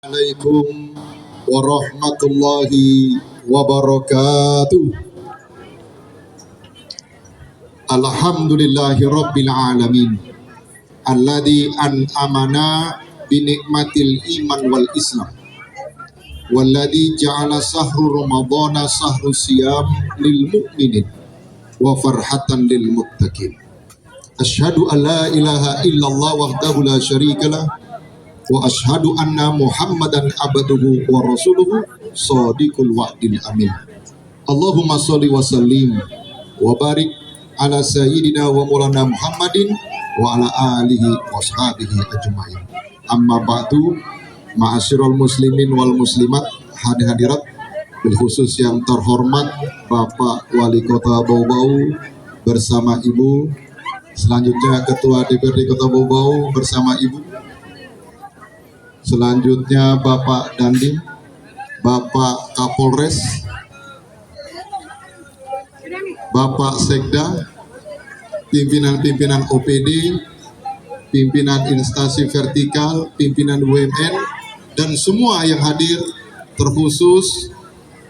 Assalamualaikum warahmatullahi wabarakatuh. Alhamdulillahi rabbil alamin alladzi an'amana bi nikmatil iman wal islam walladzi ja'ala sahru ramadhana sahru siyam lil mu'minin wa farhatan lil muttaqin. Asyhadu an la ilaha illallah wahdahu la syarikalah wa ashhadu anna Muhammadan abduhu wa rasuluhu shadiqul wa'dil amin. Allahumma sholli wa sallim wa barik ala sayyidina wa maulana Muhammadin wa ala alihi wa sahbihi ajmain. Amma ba'du, ma'asyiral muslimin wal muslimat, hadirat bil khusus yang terhormat Bapak Wali Kota Bau-Bau bersama Ibu, selanjutnya Ketua DPRD Kota Bau-Bau bersama Ibu, selanjutnya Bapak Dandim, Bapak Kapolres, Bapak Sekda, pimpinan-pimpinan OPD, pimpinan instansi vertikal, pimpinan BUMN, dan semua yang hadir, terkhusus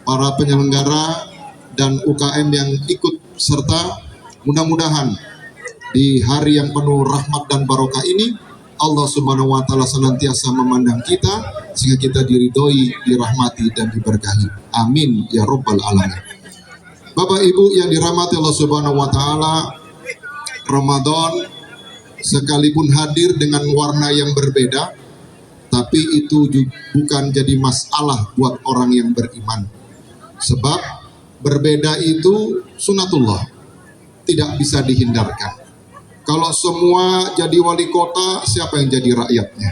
para penyelenggara dan UKM yang ikut serta. Mudah-mudahan di hari yang penuh rahmat dan barokah ini Allah Subhanahu wa Ta'ala senantiasa memandang kita sehingga kita diridhoi, dirahmati, dan diberkahi. Amin ya Rabbal alamin. Bapak Ibu yang dirahmati Allah Subhanahu wa Ta'ala, Ramadan sekalipun hadir dengan warna yang berbeda, tapi itu bukan jadi masalah buat orang yang beriman. Sebab berbeda itu sunatullah, tidak bisa dihindarkan. Kalau semua jadi wali kota, siapa yang jadi rakyatnya?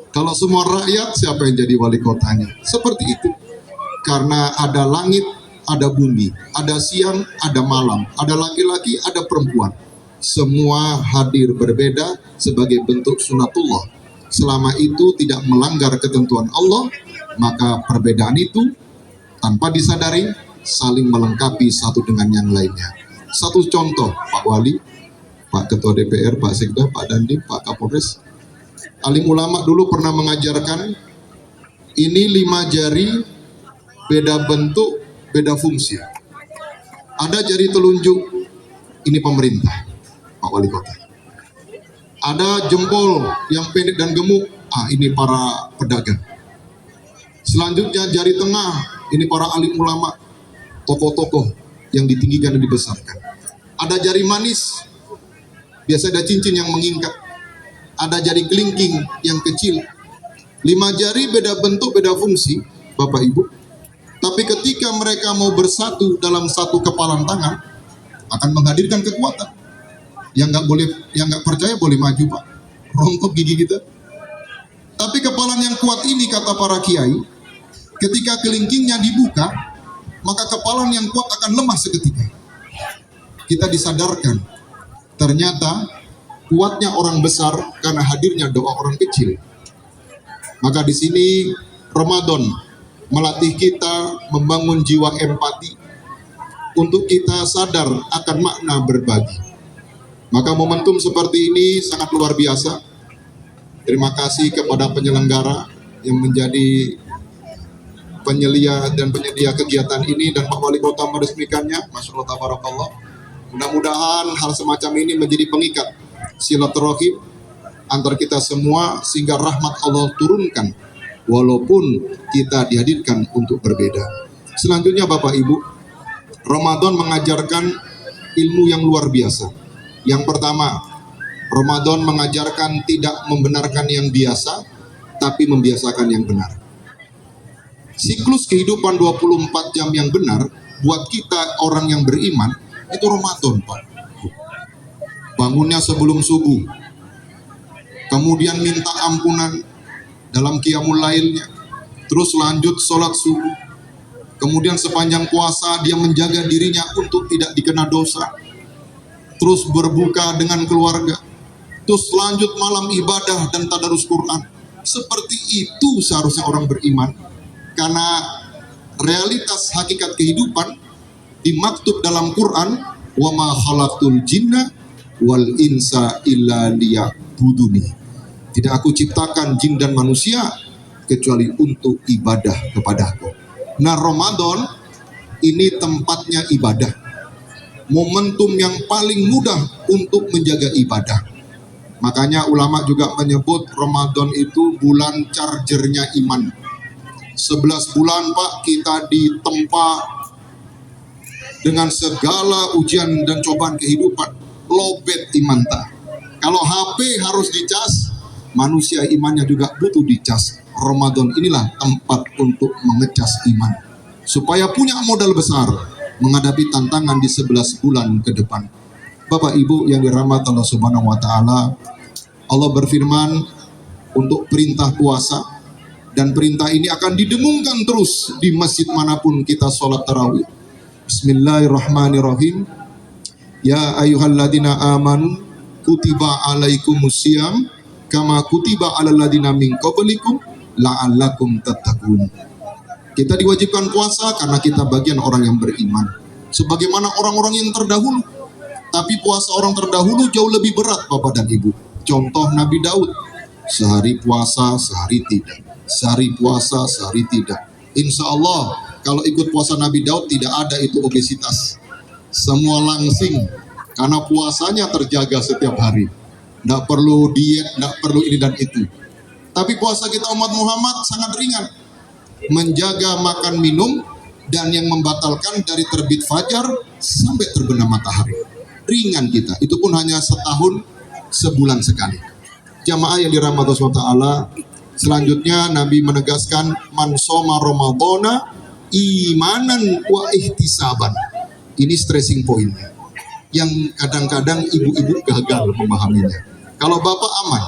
Kalau semua rakyat, siapa yang jadi wali kotanya? Seperti itu. Karena ada langit, ada bumi, ada siang, ada malam, ada laki-laki, ada perempuan. Semua hadir berbeda sebagai bentuk sunatullah. Selama itu tidak melanggar ketentuan Allah, maka perbedaan itu tanpa disadari saling melengkapi satu dengan yang lainnya. Satu contoh, Pak Wali, Pak Ketua DPR, Pak Sekda, Pak Dandim, Pak Kapolres, alim ulama dulu pernah mengajarkan ini 5 jari, beda bentuk, beda fungsi. Ada jari telunjuk, ini pemerintah, Pak Wali Kota. Ada jempol yang pendek dan gemuk, ini para pedagang. Selanjutnya jari tengah, ini para alim ulama, tokoh-tokoh yang ditinggikan dan dibesarkan. Ada jari manis, biasa ada cincin yang mengingkat. Ada jari kelingking yang kecil. 5 jari beda bentuk, beda fungsi, Bapak Ibu. Tapi ketika mereka mau bersatu dalam satu kepalan tangan, akan menghadirkan kekuatan. Yang nggak percaya boleh maju, Pak. Rontok gigi kita. Tapi kepalan yang kuat ini, kata para kiai, ketika kelingkingnya dibuka, maka kepalan yang kuat akan lemah seketika. Kita disadarkan, ternyata kuatnya orang besar karena hadirnya doa orang kecil. Maka di sini Ramadan melatih kita membangun jiwa empati untuk kita sadar akan makna berbagi. Maka momentum seperti ini sangat luar biasa. Terima kasih kepada penyelenggara yang menjadi penyelia dan penyedia kegiatan ini dan Pak Wali Kota meresmikannya. Masya Allah, tabarakallah. Mudah-mudahan hal semacam ini menjadi pengikat silaturahim antar kita semua sehingga rahmat Allah turunkan walaupun kita dihadirkan untuk berbeda. Selanjutnya Bapak Ibu, Ramadan mengajarkan ilmu yang luar biasa. Yang pertama, Ramadan mengajarkan tidak membenarkan yang biasa tapi membiasakan yang benar. Siklus kehidupan 24 jam yang benar buat kita orang yang beriman itu Ramadan, Pak. Bangunnya sebelum subuh, kemudian minta ampunan dalam qiyamul lailnya, terus lanjut sholat subuh, kemudian sepanjang puasa dia menjaga dirinya untuk tidak dikena dosa, terus berbuka dengan keluarga, terus lanjut malam ibadah dan tadarus Quran. Seperti itu seharusnya orang beriman, karena realitas hakikat kehidupan dimaktub dalam Quran, wa ma khalaqtul jinna wal insa illa liya'buduni. Tidak aku ciptakan jin dan manusia kecuali untuk ibadah kepadaku. Nah, Ramadan ini tempatnya ibadah, momentum yang paling mudah untuk menjaga ibadah. Makanya ulama juga menyebut Ramadan itu bulan chargernya iman. 11 bulan Pak kita ditempa dengan segala ujian dan cobaan kehidupan, lobet iman tak. Kalau HP harus dicas, manusia imannya juga butuh dicas. Ramadan inilah tempat untuk mengecas iman, supaya punya modal besar menghadapi tantangan di 11 bulan ke depan. Bapak Ibu yang dirahmati Allah Subhanahu wa taala, Allah berfirman untuk perintah puasa, dan perintah ini akan didengungkan terus di masjid manapun kita sholat tarawih. Bismillahirrahmanirrahim. Ya ayyuhalladzina amanu kutiba alaikumusiyam kama kutiba alal ladzina min qablikum la'allakum tattaqun. Kita diwajibkan puasa karena kita bagian orang yang beriman, sebagaimana orang-orang yang terdahulu. Tapi puasa orang terdahulu jauh lebih berat Bapak dan Ibu. Contoh Nabi Daud, sehari puasa sehari tidak, sehari puasa sehari tidak. Insya Allah kalau ikut puasa Nabi Daud tidak ada itu obesitas, semua langsing, karena puasanya terjaga setiap hari. Tidak perlu diet, tidak perlu ini dan itu. Tapi puasa kita umat Muhammad sangat ringan, menjaga makan minum dan yang membatalkan dari terbit fajar sampai terbenam matahari. Ringan kita, itu pun hanya setahun sebulan sekali. Jamaah yang dirahmati Allah SWT, selanjutnya Nabi menegaskan man shoma ramadhana imanan wa ihtisaban. Ini stressing pointnya yang kadang-kadang ibu-ibu gagal memahaminya. Kalau bapak aman,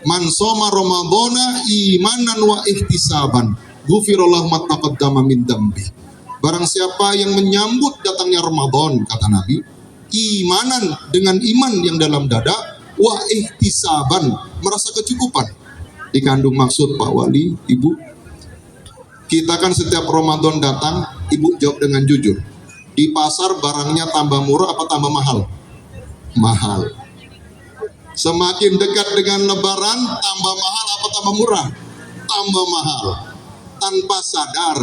man shoma ramadhana imanan wa ihtisaban ghufirallahu ma taqaddama min dambi. Barang siapa yang menyambut datangnya Ramadan, kata Nabi, imanan dengan iman yang dalam dada, wa ihtisaban, merasa kecukupan. Dikandung maksud Pak Wali, Ibu. Kita kan setiap Ramadan datang, Ibu jawab dengan jujur. Di pasar barangnya tambah murah apa tambah mahal? Mahal. Semakin dekat dengan Lebaran, tambah mahal apa tambah murah? Tambah mahal. Tanpa sadar,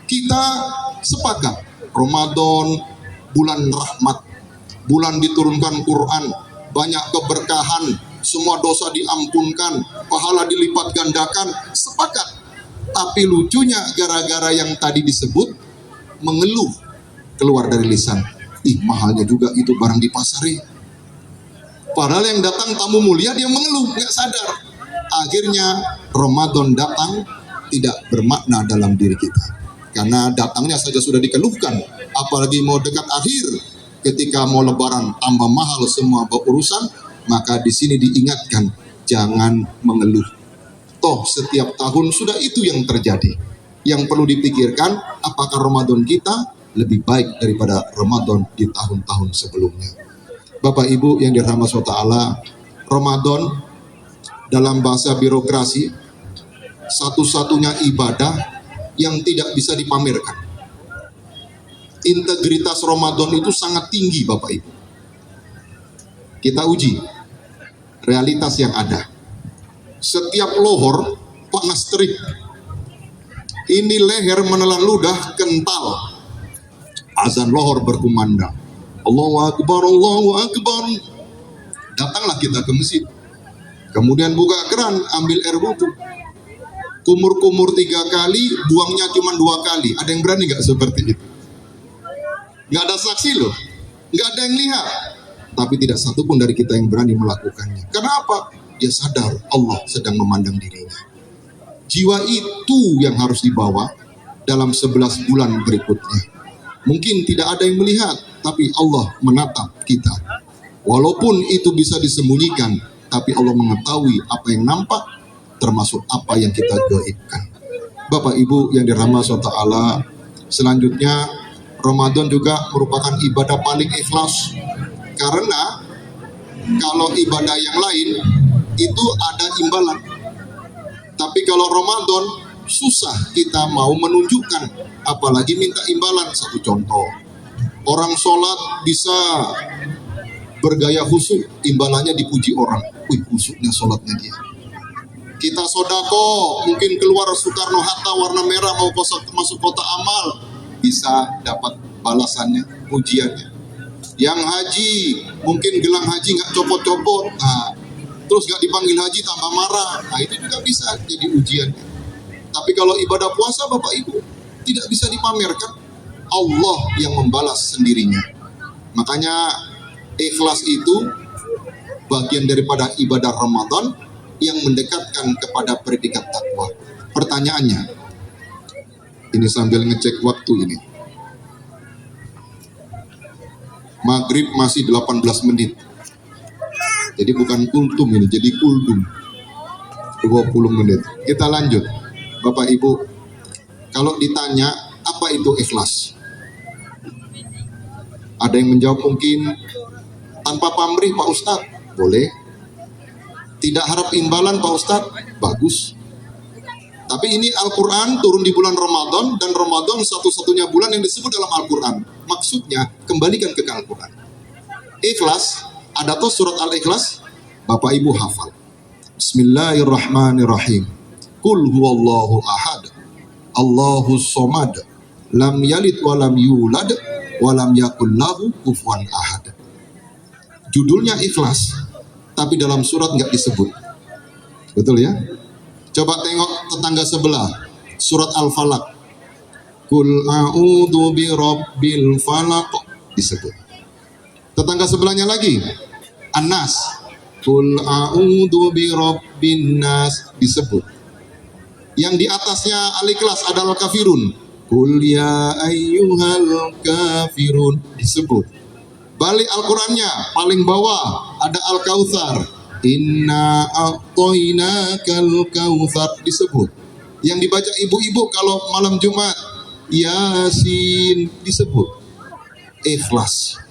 kita sepakat Ramadan bulan rahmat, bulan diturunkan Quran, banyak keberkahan, semua dosa diampunkan, pahala dilipat gandakan, sepakat. Tapi lucunya gara-gara yang tadi disebut, mengeluh keluar dari lisan. Ih, mahalnya juga itu barang di pasar ya. Padahal yang datang tamu mulia dia mengeluh, nggak sadar. Akhirnya Ramadan datang tidak bermakna dalam diri kita, karena datangnya saja sudah dikeluhkan. Apalagi mau dekat akhir, ketika mau Lebaran tambah mahal semua urusan, maka di sini diingatkan jangan mengeluh. Toh setiap tahun sudah itu yang terjadi. Yang perlu dipikirkan, apakah Ramadan kita lebih baik daripada Ramadan di tahun-tahun sebelumnya. Bapak Ibu yang dirahmati Allah, Ramadan dalam bahasa birokrasi satu-satunya ibadah yang tidak bisa dipamerkan. Integritas Ramadan itu sangat tinggi Bapak Ibu. Kita uji realitas yang ada. Setiap lohor panas terik. Ini leher menelan ludah kental. Azan lohor berkumandang. Allahu Akbar, Allahu Akbar. Datanglah kita ke masjid. Kemudian buka keran, ambil air wudhu. Kumur-kumur 3 kali, buangnya cuma 2 kali. Ada yang berani nggak seperti itu? Nggak ada saksi loh, nggak ada yang lihat. Tapi tidak satu pun dari kita yang berani melakukannya. Kenapa? Dia sadar Allah sedang memandang dirinya. Jiwa itu yang harus dibawa dalam 11 bulan berikutnya. Mungkin tidak ada yang melihat, tapi Allah menatap kita. Walaupun itu bisa disembunyikan, tapi Allah mengetahui apa yang nampak, termasuk apa yang kita gaibkan. Bapak Ibu yang dirahmati Allah, selanjutnya Ramadan juga merupakan ibadah paling ikhlas. Karena kalau ibadah yang lain itu ada imbalan, tapi kalau Ramadan susah kita mau menunjukkan, apalagi minta imbalan. Satu contoh, orang sholat bisa bergaya khusyuk, imbalannya dipuji orang. Wih, khusyuknya sholatnya dia. Kita sodako, mungkin keluar Soekarno-Hatta warna merah mau masuk kota amal, bisa dapat balasannya, ujiannya. Yang haji, mungkin gelang haji nggak copot-copot, nah, terus nggak dipanggil haji tambah marah, nah itu juga bisa jadi ujiannya. Tapi kalau ibadah puasa Bapak Ibu tidak bisa dipamerkan, Allah yang membalas sendirinya. Makanya ikhlas itu bagian daripada ibadah Ramadan yang mendekatkan kepada predikat takwa. Pertanyaannya, ini sambil ngecek waktu ini. Maghrib masih 18 menit. Jadi bukan kultum ini, jadi kuldum. 20 menit. Kita lanjut. Bapak Ibu, kalau ditanya apa itu ikhlas? Ada yang menjawab mungkin tanpa pamrih Pak Ustadz, boleh. Tidak harap imbalan Pak Ustadz, bagus. Tapi ini Al-Quran turun di bulan Ramadan, dan Ramadan satu-satunya bulan yang disebut dalam Al-Quran. Maksudnya, kembalikan ke Al-Quran. Ikhlas, ada tuh surat Al-Ikhlas, Bapak Ibu hafal. Bismillahirrahmanirrahim. Qul huwallahu ahad, Allahus somad, lam yalid walam yulad, walam yakul lahu kufuwan ahad. Judulnya Ikhlas, tapi dalam surat nggak disebut. Betul ya? Coba tengok tetangga sebelah, surat Al-Falaq. Qul a'udzu birabbil falaq, disebut. Tetangga sebelahnya lagi, An-Nas. Qul a'udzu birabbin nas, disebut. Yang di atasnya Al-Ikhlas ada Al-Kafirun. Qul ya ayyuhal kafirun, disebut. Balik Al-Qurannya, paling bawah ada Al-Kautsar. Inna a'toinakal kautsar, disebut. Yang dibaca ibu-ibu kalau malam Jumat, Yasin, disebut. Ikhlas.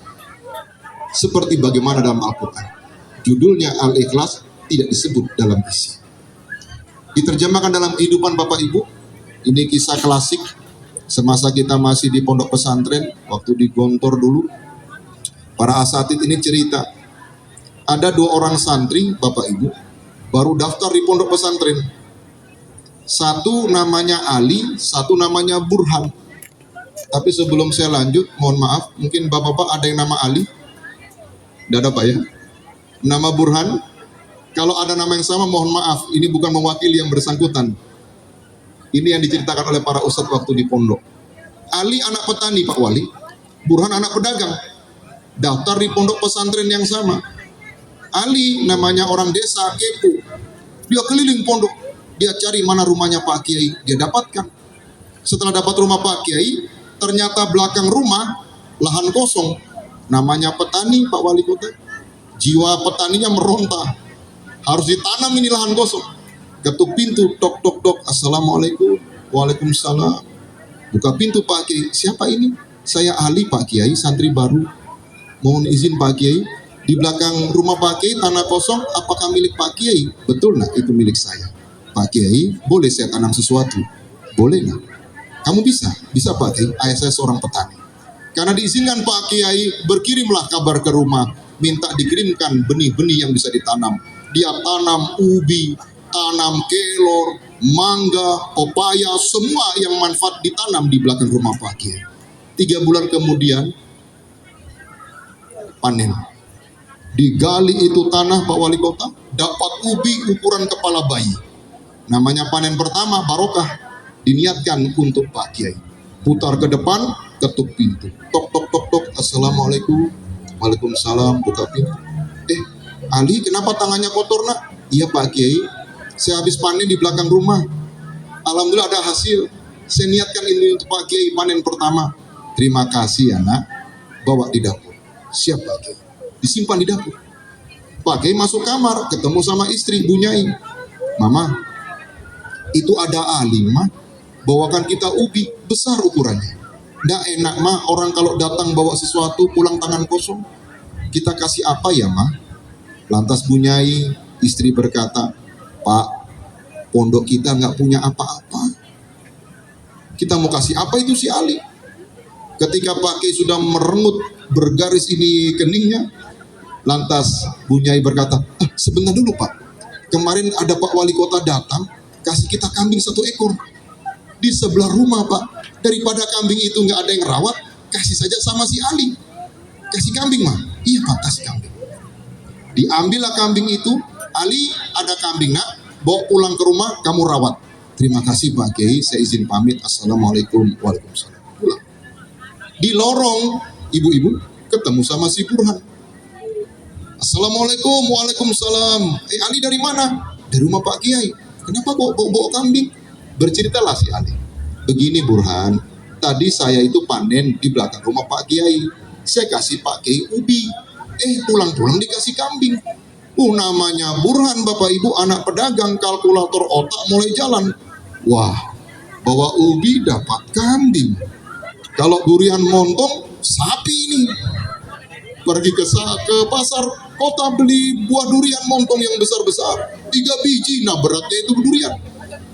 Seperti bagaimana dalam Al-Quran. Judulnya Al-Ikhlas, tidak disebut dalam isi. Diterjemahkan dalam kehidupan Bapak Ibu. Ini kisah klasik semasa kita masih di pondok pesantren, waktu di Gontor dulu. Para asatid ini cerita, ada 2 orang santri Bapak Ibu baru daftar di pondok pesantren. Satu namanya Ali, satu namanya Burhan. Tapi sebelum saya lanjut, mohon maaf, mungkin Bapak-bapak ada yang nama Ali? Tidak ada Pak ya? Nama Burhan? Kalau ada nama yang sama, mohon maaf, ini bukan mewakili yang bersangkutan. Ini yang diceritakan oleh para ustadz waktu di pondok. Ali anak petani Pak Wali, Burhan anak pedagang. Daftar di pondok pesantren yang sama. Ali namanya orang desa, kepo. Dia keliling pondok, dia cari mana rumahnya Pak Kiai, dia dapatkan. Setelah dapat rumah Pak Kiai, ternyata belakang rumah lahan kosong. Namanya petani Pak Wali Kota. Jiwa petaninya meronta. Harus ditanam ini lahan kosong. Ketuk pintu, tok tok tok, assalamualaikum, waalaikumsalam. Buka pintu Pak Kiai, siapa ini? Saya Ali Pak Kiai, santri baru. Mohon izin Pak Kiai, di belakang rumah Pak Kiai tanah kosong, apakah milik Pak Kiai? Betul nak, itu milik saya. Pak Kiai, boleh saya tanam sesuatu? Boleh nak. Kamu bisa? Bisa Pak Kiai, ayah saya seorang petani. Karena diizinkan Pak Kiai, berkirimlah kabar ke rumah, minta dikirimkan benih-benih yang bisa ditanam. Dia tanam ubi, tanam kelor, mangga, pepaya, semua yang manfaat ditanam di belakang rumah Pak Kiai. 3 bulan kemudian panen. Digali itu tanah Pak Wali Kota, dapat ubi ukuran kepala bayi. Namanya panen pertama, barokah. Diniatkan untuk Pak Kiai. Putar ke depan, ketuk pintu. Tok tok tok tok, assalamualaikum, waalaikumsalam, buka pintu. Ali, kenapa tangannya kotor nak? Iya Pak Kiai, saya habis panen di belakang rumah. Alhamdulillah ada hasil. Saya niatkan ini untuk Pak Kiai panen pertama. Terima kasih ya nak. Bawa di dapur. Siap Pak Kiai. Disimpan di dapur. Pak Kiai masuk kamar, ketemu sama istri, bunyai. Mama, itu ada alim mah, bawakan kita ubi, besar ukurannya. Nggak enak mah, orang kalau datang bawa sesuatu pulang tangan kosong. Kita kasih apa ya mah? Lantas bunyai, istri berkata, Pak, pondok kita nggak punya apa-apa. Kita mau kasih apa itu si Ali? Ketika Pak Kiai sudah merengut bergaris ini keningnya, lantas bunyai berkata, sebentar dulu Pak, Kemarin ada Pak Wali Kota datang, kasih kita kambing 1 ekor. Di sebelah rumah Pak. Daripada kambing itu nggak ada yang rawat, kasih saja sama si Ali. Kasih kambing mah. Iya Pak, kasih kambing. Diambillah kambing itu. Ali, ada kambing nak, bawa pulang ke rumah, kamu rawat. Terima kasih Pak Kiai, saya izin pamit. Assalamualaikum. Waalaikumsalam. Pulang. Di lorong, ibu-ibu ketemu sama si Burhan. Assalamualaikum. Waalaikumsalam. Ali dari mana? Dari rumah Pak Kiai. Kenapa kok bawa kambing? Berceritalah si Ali. Begini Burhan, tadi saya itu panen di belakang rumah Pak Kiai. Saya kasih Pak Kiai ubi. Pulang-pulang dikasih kambing. Namanya Burhan Bapak Ibu, anak pedagang, kalkulator otak mulai jalan. Wah, bawa ubi dapat kambing. Kalau durian montong, sapi ini. Pergi ke pasar kota beli buah durian montong yang besar-besar. 3 biji, nah beratnya itu durian.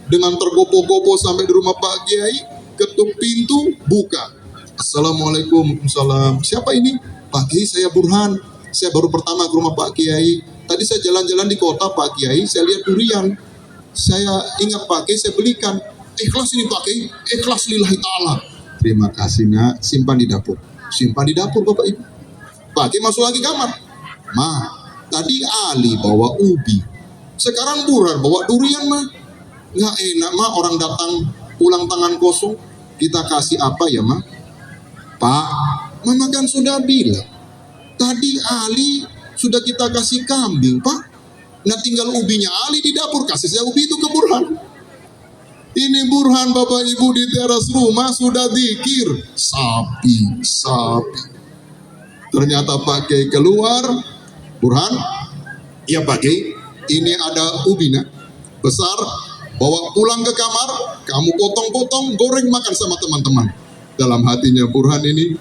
Dengan tergopoh-gopoh sampai di rumah Pak Kiai, ketuk pintu, buka. Assalamualaikum. Salam. Siapa ini? Pak Kiai, saya Burhan. Saya baru pertama ke rumah Pak Kiai. Tadi saya jalan-jalan di kota Pak Kiai, saya lihat durian. Saya ingat Pak Kiai, saya belikan. Ikhlas ini Pak Kiai, ikhlas lillahi ta'ala. Terima kasih nak, simpan di dapur. Simpan di dapur Bapak Ibu. Pak Kiai masuk lagi kamar. Ma, tadi Ali bawa ubi. Sekarang Burhan bawa durian mah. Nggak enak mah, orang datang pulang tangan kosong. Kita kasih apa ya mah? Pak, Mama kan sudah bilang. Tadi Ali sudah kita kasih kambing, Pak. Nah tinggal ubinya Ali di dapur, kasih saya ubi itu ke Burhan. Ini Burhan Bapak Ibu di teras rumah sudah zikir. Sapi. Ternyata Pak Kiai keluar. Burhan, iya Pak Kiai, ini ada ubi nak, besar. Bawa pulang ke kamar, kamu potong-potong, goreng makan sama teman-teman. Dalam hatinya Burhan ini,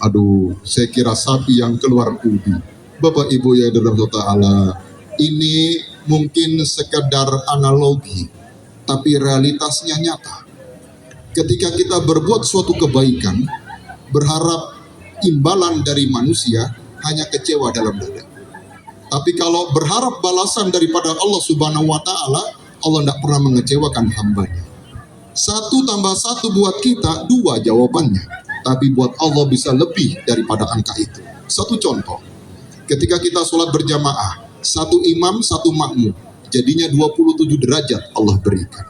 aduh, saya kira sapi yang keluar ubi. Bapak Ibu ya dalam ta'ala, ini mungkin sekedar analogi, tapi realitasnya nyata. Ketika kita berbuat suatu kebaikan, berharap imbalan dari manusia, hanya kecewa dalam dada. Tapi kalau berharap balasan daripada Allah Subhanahu wa Ta'ala, Allah tidak pernah mengecewakan hambanya. 1 tambah 1 buat kita 2 jawabannya, tapi buat Allah bisa lebih daripada angka itu. Satu contoh, ketika kita sholat berjamaah, 1 imam 1 makmum, jadinya 27 derajat Allah berikan.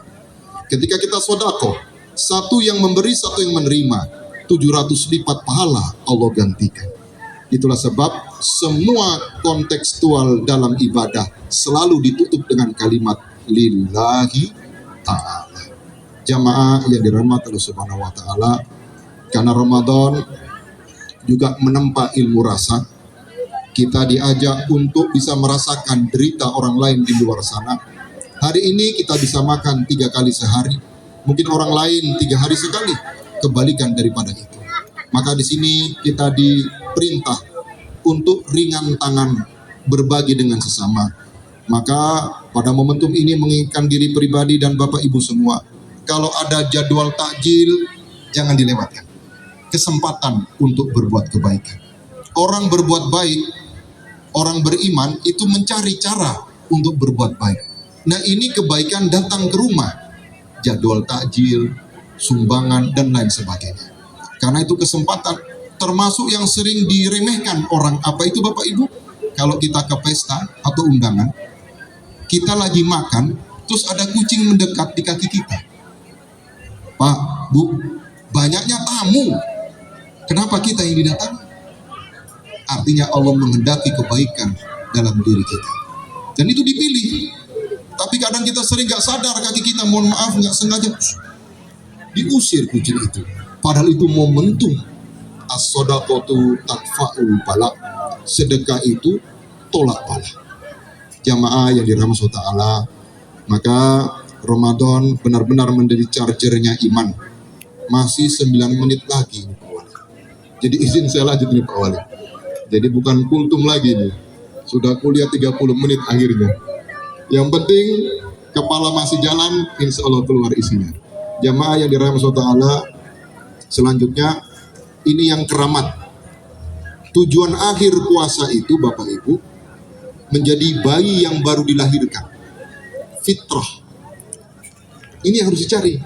Ketika kita sodako, 1 yang memberi 1 yang menerima, 700 lipat pahala Allah gantikan. Itulah sebab semua kontekstual dalam ibadah selalu ditutup dengan kalimat lillahi ta'ala. Jamaah yang dirahmati Allah Subhanahu wa Ta'ala, karena Ramadan juga menempa ilmu rasa, kita diajak untuk bisa merasakan derita orang lain di luar sana. Hari ini kita bisa makan 3 kali sehari, mungkin orang lain 3 hari sekali, kebalikan daripada itu. Maka di sini kita diperintah untuk ringan tangan, berbagi dengan sesama. Maka pada momentum ini mengingatkan diri pribadi dan Bapak Ibu semua, kalau ada jadwal takjil, jangan dilewatkan. Kesempatan untuk berbuat kebaikan. Orang berbuat baik, orang beriman itu mencari cara untuk berbuat baik. Nah ini kebaikan datang ke rumah. Jadwal takjil, sumbangan, dan lain sebagainya. Karena itu kesempatan, termasuk yang sering diremehkan orang. Apa itu Bapak Ibu? Kalau kita ke pesta atau undangan, kita lagi makan, terus ada kucing mendekat di kaki kita. Pak, Bu, banyaknya tamu. Kenapa kita yang didatangi? Artinya Allah menghendaki kebaikan dalam diri kita. Dan itu dipilih. Tapi kadang kita sering gak sadar kaki kita, mohon maaf, gak sengaja diusir kucing itu. Padahal itu momentum. As-sodaqatu tadfa'ul bala. Sedekah itu tolak bala. Jamaah yang dirahmati Allah Ta'ala, maka Ramadan benar-benar menjadi chargernya iman. Masih 9 menit lagi Pak Wali. Jadi izin saya lanjut nih Pak Wali. Jadi bukan kultum lagi nih. Sudah kuliah 30 menit akhirnya. Yang penting kepala masih jalan, insya Allah keluar isinya. Jamaah yang dirahmati Allah Ta'ala, selanjutnya ini yang keramat. Tujuan akhir puasa itu Bapak Ibu, menjadi bayi yang baru dilahirkan. fitrah. Ini yang harus dicari.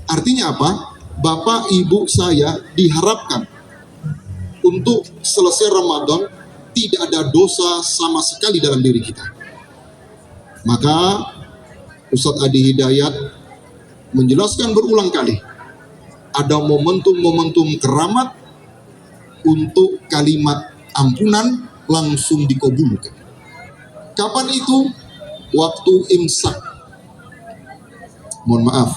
Artinya apa? Bapak ibu saya diharapkan untuk selesai Ramadan tidak ada dosa sama sekali dalam diri kita. Maka Ustadz Adi Hidayat menjelaskan berulang kali, ada momentum-momentum keramat untuk kalimat ampunan langsung dikabulkan. Kapan itu? Waktu imsak. Mohon maaf,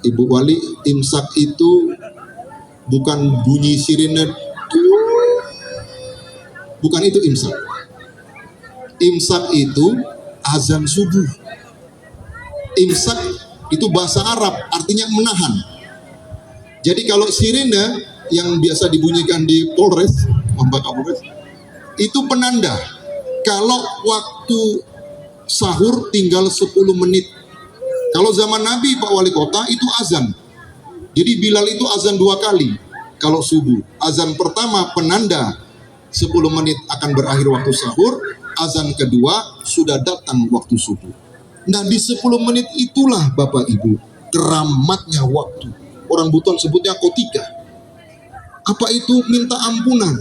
Ibu Wali, imsak itu bukan bunyi sirine, bukan itu imsak. Imsak itu azan subuh. Imsak itu bahasa Arab, artinya menahan. Jadi kalau sirine yang biasa dibunyikan di Polres, itu penanda kalau waktu sahur tinggal 10 menit. Kalau zaman Nabi Pak Wali Kota itu azan. Jadi Bilal itu azan 2 kali kalau subuh. Azan pertama penanda 10 menit akan berakhir waktu sahur. Azan kedua sudah datang waktu subuh. Nah di 10 menit itulah Bapak Ibu keramatnya waktu. Orang Buton sebutnya kotika. Apa itu? Minta ampunan.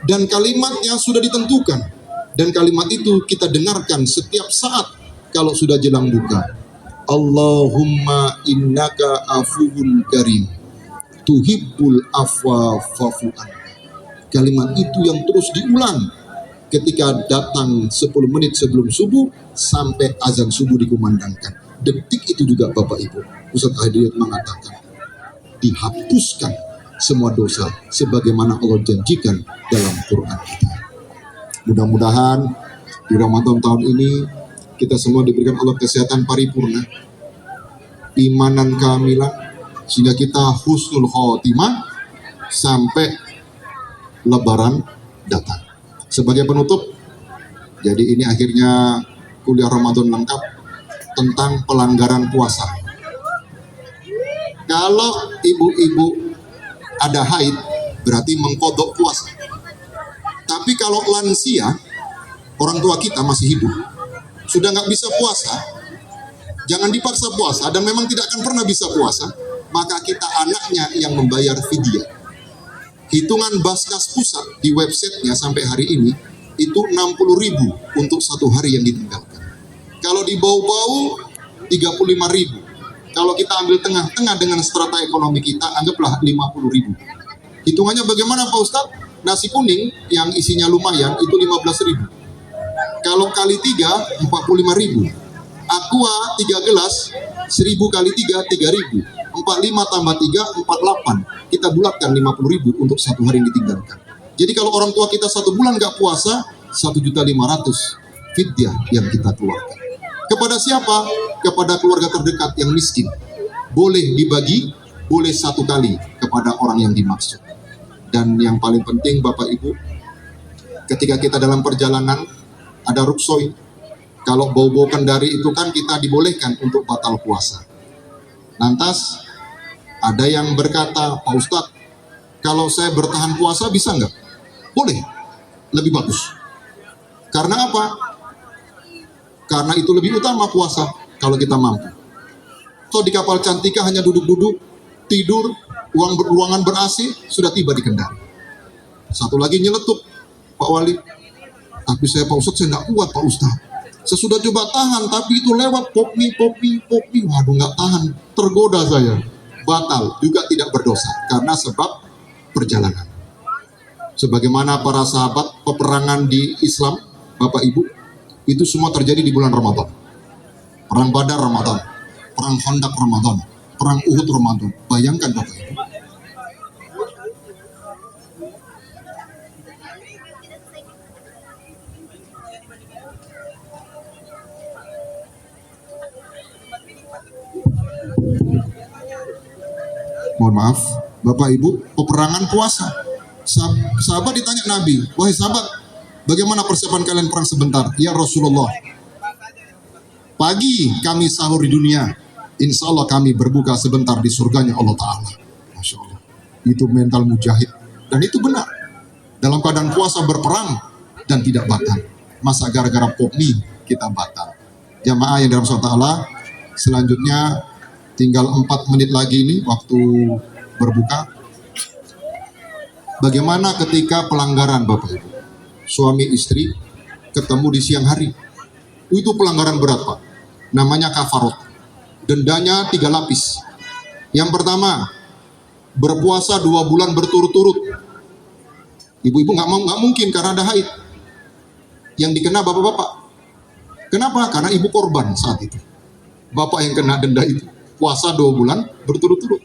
Dan kalimatnya sudah ditentukan. Dan kalimat itu kita dengarkan setiap saat kalau sudah jelang buka. Allahumma innaka afuwun karim tuhibbul afwa fa'fu anna. Kalimat itu yang terus diulang ketika datang 10 menit sebelum subuh sampai azan subuh dikumandangkan. Detik itu juga Bapak Ibu, Ustadz Hidayat mengatakan dihapuskan semua dosa sebagaimana Allah janjikan dalam Quran kita. Mudah-mudahan di Ramadan tahun ini kita semua diberikan Allah kesehatan paripurna, imanan kamilan, sehingga kita husnul khotimah sampai Lebaran datang. Sebagai penutup, jadi ini akhirnya kuliah Ramadan lengkap tentang pelanggaran puasa. Kalau ibu-ibu ada haid, berarti mengkodok puasa. Tapi kalau lansia, orang tua kita masih hidup, sudah nggak bisa puasa, jangan dipaksa puasa, dan memang tidak akan pernah bisa puasa, maka kita anaknya yang membayar fidyah. Hitungan Basnas Pusat di websitenya sampai hari ini itu 60.000 untuk 1 hari yang ditinggalkan. Kalau di bau-bau 35.000. Kalau kita ambil tengah-tengah dengan strata ekonomi kita, anggaplah 50.000. Hitungannya bagaimana Pak Ustadz? Nasi kuning yang isinya lumayan itu 15.000. Kalau kali 3, 45.000. Aqua 3 gelas, 1.000 kali 3, 3.000. 45 tambah 3, 48. Kita bulatkan 50.000 untuk 1 hari yang ditinggalkan. Jadi kalau orang tua kita 1 bulan nggak puasa, 1.500.000 fidyah yang kita keluarkan. Kepada siapa? Kepada keluarga terdekat yang miskin. Boleh dibagi, boleh 1 kali kepada orang yang dimaksud. Dan yang paling penting Bapak Ibu, ketika kita dalam perjalanan, ada ruksoi. Kalau bau-bau kendari itu kan kita dibolehkan untuk batal puasa. Lantas ada yang berkata, Pak Ustadz, kalau saya bertahan puasa bisa nggak? Boleh, lebih bagus. Karena apa? Karena itu lebih utama puasa kalau kita mampu. Toh di kapal Cantika hanya duduk-duduk, tidur, ruangan ber-AC, sudah tiba di Kendari. Satu lagi nyeletuk, Pak Wali, tapi saya Pak Ustadz, saya nggak kuat Pak Ustadz. Saya sudah coba tahan, tapi itu lewat popmi. Waduh, nggak tahan, tergoda saya. Batal, juga tidak berdosa, karena sebab perjalanan. Sebagaimana para sahabat peperangan di Islam, Bapak Ibu, itu semua terjadi di bulan Ramadan. Perang Badar Ramadan, perang Khandaq Ramadan, perang Uhud Ramadan. Bayangkan Bapak Ibu. Mohon maaf, Bapak Ibu, peperangan puasa. Sahabat ditanya Nabi, wahai sahabat, bagaimana persiapan kalian perang sebentar? Ya Rasulullah, pagi kami sahur di dunia, insya Allah kami berbuka sebentar di surganya Allah Ta'ala. Masya Allah, itu mental mujahid. Dan itu benar, dalam keadaan puasa berperang dan tidak batal. Masa gara-gara popmi kita batal? Jamaah yang dalam Allah Ta'ala, selanjutnya tinggal 4 menit lagi ini waktu berbuka. Bagaimana ketika pelanggaran Bapak Ibu? Suami istri ketemu di siang hari. Itu pelanggaran berat Pak. Namanya kafarot. Dendanya 3 lapis. Yang pertama, berpuasa 2 bulan berturut-turut. Ibu-ibu nggak mungkin karena ada haid. Yang dikena bapak-bapak. Kenapa? Karena ibu korban saat itu. Bapak yang kena denda itu. Puasa 2 bulan berturut-turut.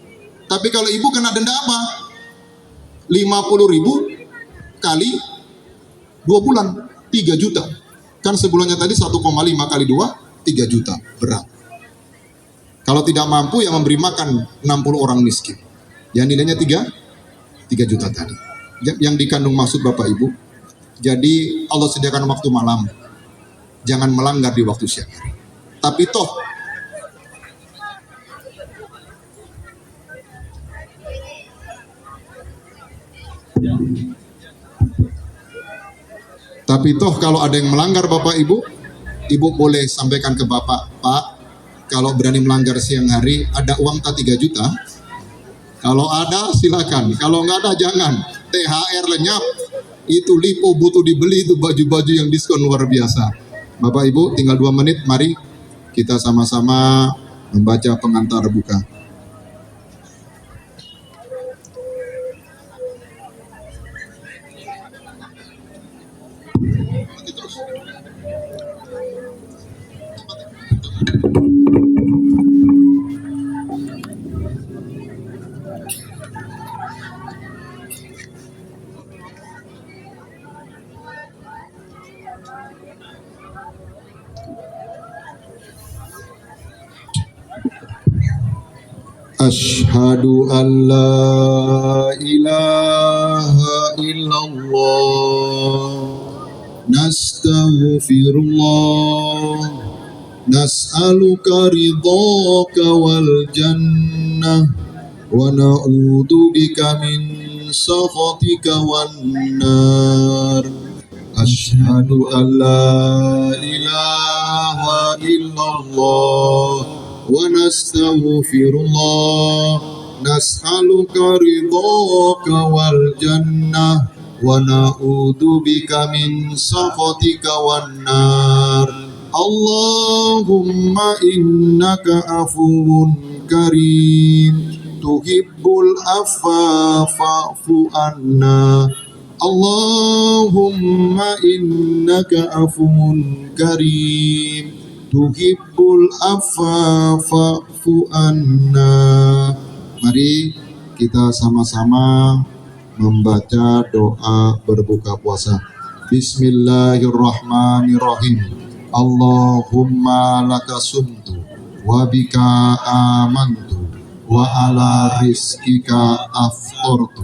Tapi kalau ibu kena denda apa? 50.000 kali 2 bulan, 3 juta. Kan sebulannya tadi 1,5 kali 2, 3 juta. Berat. Kalau tidak mampu ya memberi makan 60 orang miskin. Yang nilainya 3 juta tadi. Yang dikandung maksud Bapak Ibu. Jadi Allah sediakan waktu malam. Jangan melanggar di waktu siang hari. Tapi toh kalau ada yang melanggar Bapak Ibu, Ibu boleh sampaikan ke Bapak, Pak, kalau berani melanggar siang hari, ada uang tak 3 juta? Kalau ada silakan, kalau nggak ada jangan. THR lenyap, itu lipo butuh dibeli, itu baju-baju yang diskon luar biasa. Bapak Ibu tinggal 2 menit, mari kita sama-sama membaca pengantar buka. Asyhadu an la ilaha illallah, nastaghfirullah, nas'aluka ridhaka wal jannah, wa na'udzu bika min sakhatika wan nar. Asyhadu an la ilaha illallah wa nastaghfirullah, nas'aluka ridhaka wal jannah, wa na'udzu bika min sakhatika wan nar. Allahumma innaka afuwun karim, tuhibbul afwa fa'fu anna. Allahumma innaka afuwun karim, tuhibbul afwa fa'fu anna. Mari kita sama-sama membaca doa berbuka puasa. Bismillahirrahmanirrahim. Allahumma laka sumtu wa bika amantu wa ala rizkika aftortu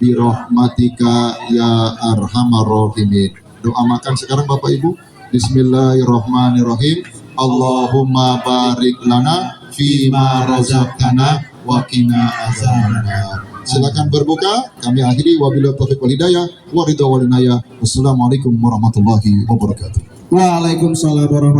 birahmatika ya arhamar rahimin. Doa makan sekarang Bapak Ibu. Bismillahirrahmanirrahim. Allahumma barik lana fima razaqtana wa qina azabannar. Silakan berbuka. Kami akhiri wabillahi taufiq wal hidayah wa ridha wal inayah. Wassalamualaikum warahmatullahi wabarakatuh. Waalaikumsalam warahmatullahi wabarakatuh.